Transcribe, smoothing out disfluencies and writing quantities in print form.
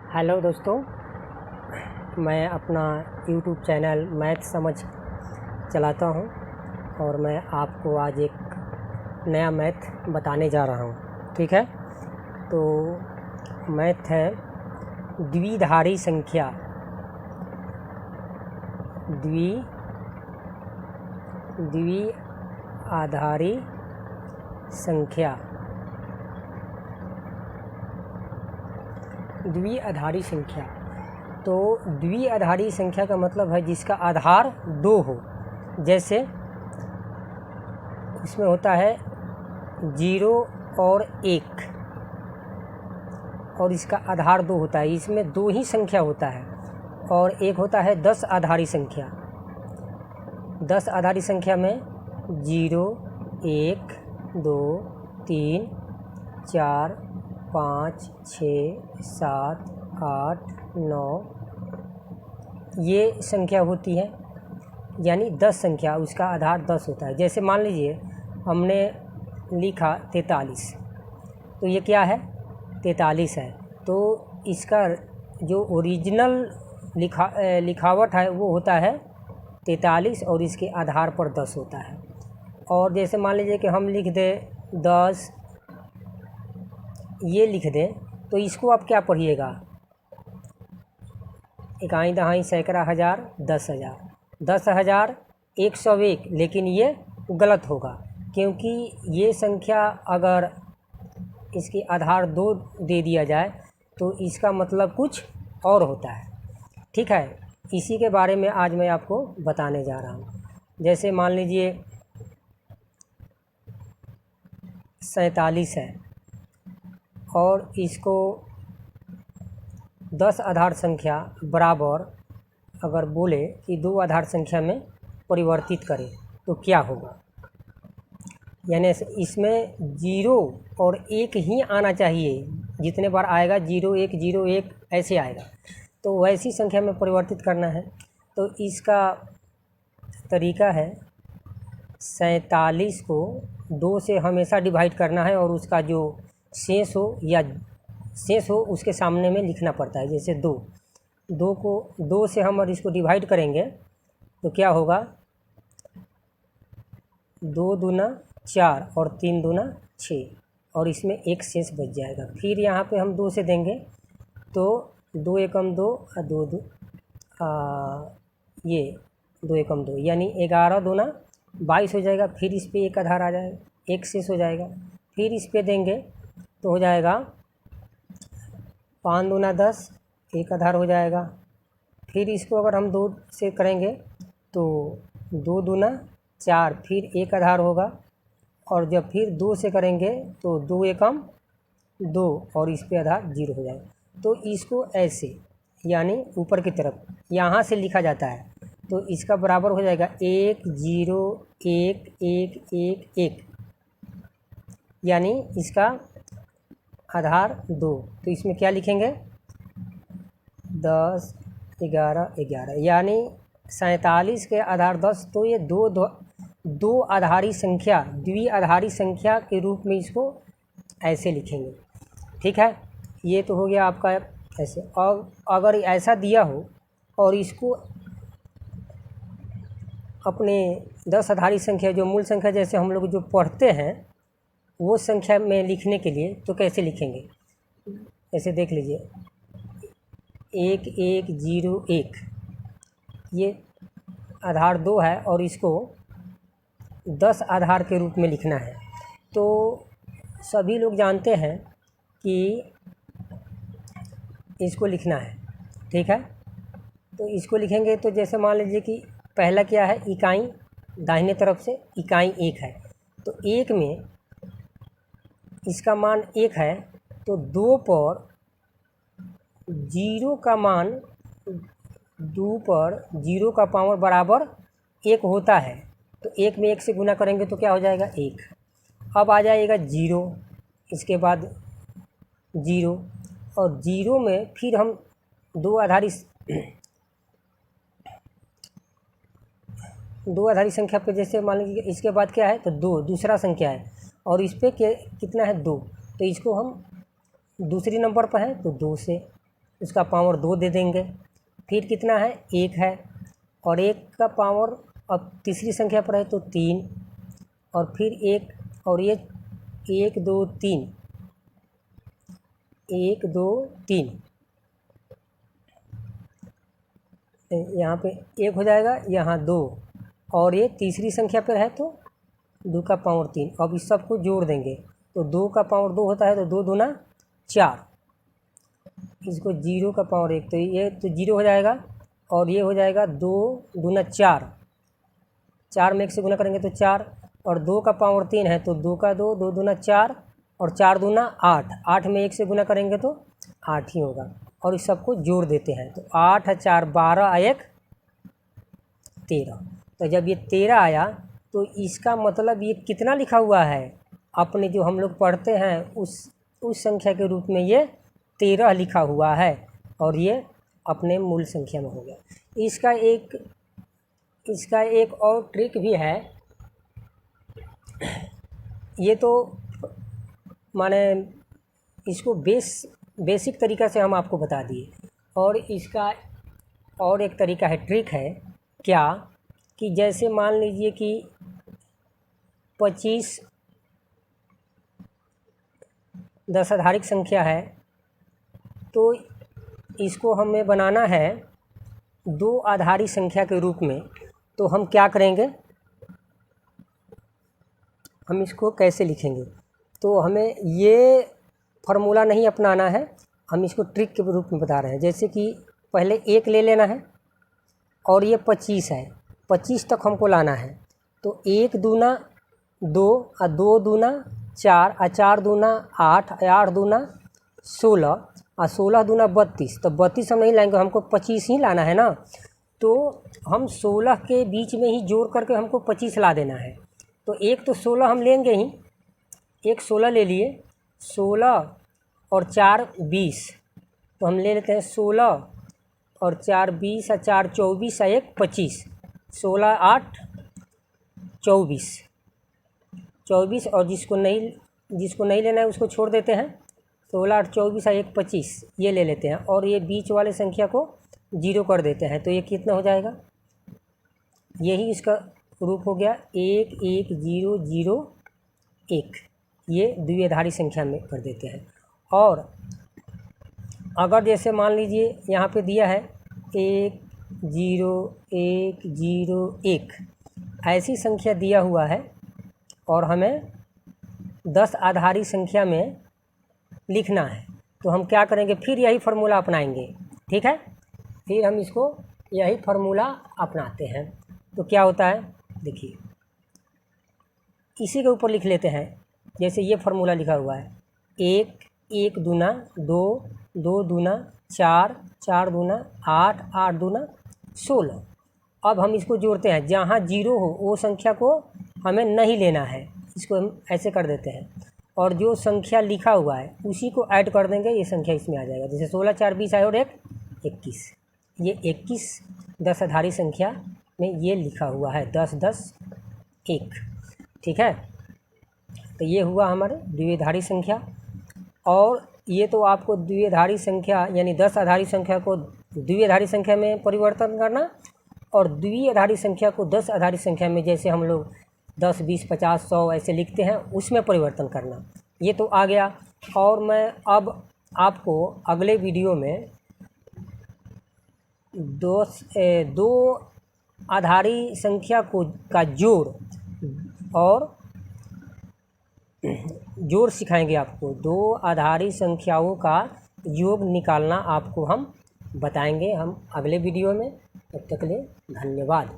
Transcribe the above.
Hello दोस्तों, मैं अपना यूट्यूब चैनल मैथ समझ चलाता हूं और मैं आपको आज एक नया मैथ बताने जा रहा हूं। ठीक है, तो मैथ है द्विआधारी संख्या। द्विआधारी संख्या। द्विआधारी संख्या तो द्विआधारी संख्या का मतलब है जिसका आधार दो हो। जैसे इसमें होता है 0 और 1 और इसका आधार दो होता है। इसमें दो ही संख्या होता है और एक होता है 10 आधारी संख्या। 10 आधारी संख्या में 0, 1, 2, 3, 4, 5, 6, 7, 8, 9 ये संख्या होती है, यानी 10 संख्या उसका आधार 10 होता है। जैसे मान लीजिए हमने लिखा 43, तो ये क्या है? 43 है। तो इसका जो ओरिजिनल लिखावट है वो होता है 43 और इसके आधार पर 10 होता है। और जैसे मान लीजिए कि हम लिख दें 10, ये लिख दें, तो इसको आप क्या पढ़िएगा? इकाई दहाई सैकड़ा हज़ार 10,000। 10,000 101, लेकिन ये गलत होगा क्योंकि ये संख्या अगर इसकी आधार 2 दे दिया जाए तो इसका मतलब कुछ और होता है। ठीक है, इसी के बारे में आज मैं आपको बताने जा रहा हूँ। जैसे मान लीजिए 47 है और इसको 10 आधार संख्या बराबर अगर बोले कि 2 आधार संख्या में परिवर्तित करें तो क्या होगा? यानी इसमें 0 और 1 ही आना चाहिए। जितने बार आएगा 0 1 0 1 ऐसे आएगा, तो वैसी संख्या में परिवर्तित करना है। तो इसका तरीका है 47 को 2 से हमेशा डिवाइड करना है और उसका जो शेष हो उसके सामने में लिखना पड़ता है। जैसे 2 को 2 से हम और इसको डिवाइड करेंगे तो क्या होगा? 2 दूना 4 और 3 दूना 6 और इसमें एक शेष बच जाएगा। फिर यहाँ पे हम 2 से देंगे तो 2 एकम 2 और 2 ये 2 एकम 2 यानी 11 दूना 22 हो जाएगा। फिर इस पे एक आधार आ जाएगा, एक शेष हो जाएगा। फिर इस पे देंगे तो हो जाएगा 5 दूना 10, एक आधार हो जाएगा। फिर इसको अगर हम 2 से करेंगे तो 2 दूना 4, फिर एक आधार होगा। और जब फिर 2 से करेंगे तो 2 एकम 2 और इस पे आधार 0 हो जाएगा। तो इसको ऐसे यानी ऊपर की तरफ यहाँ से लिखा जाता है। तो इसका बराबर हो जाएगा 1 0 1 1 1 1, यानी इसका आधार 2। तो इसमें क्या लिखेंगे? 10 11 11, यानी 47 के आधार 10। तो ये दो आधारी संख्या, द्विआधारी संख्या के रूप में इसको ऐसे लिखेंगे। ठीक है, ये तो हो गया आपका ऐसे। और अगर ऐसा दिया हो और इसको अपने 10 आधारी संख्या जो मूल संख्या जैसे हम लोग जो पढ़ते हैं वो संख्या में लिखने के लिए तो कैसे लिखेंगे? ऐसे देख लीजिए 1 1 0 1, ये आधार 2 है और इसको 10 आधार के रूप में लिखना है। तो सभी लोग जानते हैं कि इसको लिखना है। ठीक है, तो इसको लिखेंगे तो जैसे मान लीजिए कि पहला क्या है? इकाई दाहिने तरफ से इकाई 1 है, तो 1 में इसका मान 1 है, तो 2 पर 0 का मान 2 पर 0 का पावर बराबर 1 होता है। तो 1 में 1 से गुना करेंगे तो क्या हो जाएगा? 1। अब आ जाएगा 0, इसके बाद 0 और 0 में फिर हम दो आधारी संख्या पे जैसे मान लीजिए इसके बाद क्या है? तो 2 दूसरा संख्या है और इस पे कितना है? 2। तो इसको हम दूसरी नंबर पर है तो 2 से उसका पावर 2 दे देंगे। फिर कितना है, 1 है, और 1 का पावर अब तीसरी संख्या पर है तो 3, और फिर 1, और ये 1 2 3, 1 2 3, यहाँ पे 1 हो जाएगा, यहाँ 2, और ये तीसरी संख्या पर है तो 2 का पावर 3। अब इस सबको जोड़ देंगे तो 2 का पावर 2 होता है तो 2 दूना 4, इसको 0 का पावर 1, तो ये तो 0 हो जाएगा, और ये हो जाएगा 2 दूना 4, 4 में 1 से गुना करेंगे तो 4, और 2 का पावर 3 है तो 2 का 2, 2 दूना 4, और 4 दूना 8, 8 में 1 से गुना करेंगे तो 8 ही होगा, और इस सबको जोड़ देते हैं तो 8 4 12 1 13। तो जब ये 13 आया तो इसका मतलब ये कितना लिखा हुआ है, अपने जो हम लोग पढ़ते हैं उस संख्या के रूप में ये 13 लिखा हुआ है, और ये अपने मूल संख्या में हो गया। इसका एक और ट्रिक भी है, ये तो माने इसको बेसिक तरीका से हम आपको बता दिए, और इसका और एक तरीका है, ट्रिक है क्या, कि जैसे मान लीजिए कि 25 दशाधारिक संख्या है, तो इसको हमें बनाना है 2 आधारी संख्या के रूप में। तो हम क्या करेंगे, हम इसको कैसे लिखेंगे, तो हमें ये फार्मूला नहीं अपनाना है, हम इसको ट्रिक के रूप में बता रहे हैं। जैसे कि पहले 1 ले लेना है, और ये 25 है, 25 तक हमको लाना है, तो 1 दूना 2, और 2 दूना 4, और 4 दूना 8, 8 दूना 16, और 16 दूना 32, तो 32 हम नहीं लाएंगे, हमको 25 ही लाना है ना, तो हम 16 के बीच में ही जोड़ करके हमको 25 ला देना है। तो एक तो 16 हम लेंगे ही, एक 16 ले लिए, 16 और 4 20, तो हम ले लेते हैं 16 और 4 20, और 4 24, और 1 25, 16 8 24, और जिसको नहीं लेना है उसको छोड़ देते हैं, 16 8 24 और 1 25 ये ले लेते हैं, और ये बीच वाले संख्या को 0 कर देते हैं, तो ये कितना हो जाएगा, यही इसका रूप हो गया 1 1 0 0 1, ये द्विआधारी संख्या में कर देते हैं। और अगर जैसे मान लीजिए यहाँ पे दिया है 1 0 1 0 1, ऐसी संख्या दिया हुआ है, और हमें 10 आधारी संख्या में लिखना है, तो हम क्या करेंगे, फिर यही फार्मूला अपनाएंगे। ठीक है, फिर हम इसको यही फार्मूला अपनाते हैं। तो क्या होता है, देखिए इसी के ऊपर लिख लेते हैं। जैसे ये फार्मूला लिखा हुआ है, 1 1 दूना 2, 2 दूना 4, 4 दूना 8, 8 दूना 16। अब हम इसको जोड़ते हैं, जहाँ 0 हो वो संख्या को हमें नहीं लेना है, इसको हम ऐसे कर देते हैं, और जो संख्या लिखा हुआ है उसी को ऐड कर देंगे, ये संख्या इसमें आ जाएगा। जैसे 16 4 20 आए और 1 21, ये 21 10 आधारी संख्या में ये लिखा हुआ है 10 10 1। ठीक है, तो ये हुआ हमारे द्विआधारी संख्या। और ये तो आपको द्विआधारी संख्या यानी 10 आधारी संख्या को द्विआधारी संख्या में परिवर्तन करना, और द्विआधारी संख्या को 10 आधारी संख्या में, जैसे हम लोग 10 20 50 100 ऐसे लिखते हैं, उसमें परिवर्तन करना, ये तो आ गया। और मैं अब आपको अगले वीडियो में 2 आधारी संख्या का जोड़ सिखाएंगे आपको। 2 आधारी संख्याओं का योग निकालना आपको हम बताएंगे हम अगले वीडियो में। तब तक के लिए धन्यवाद।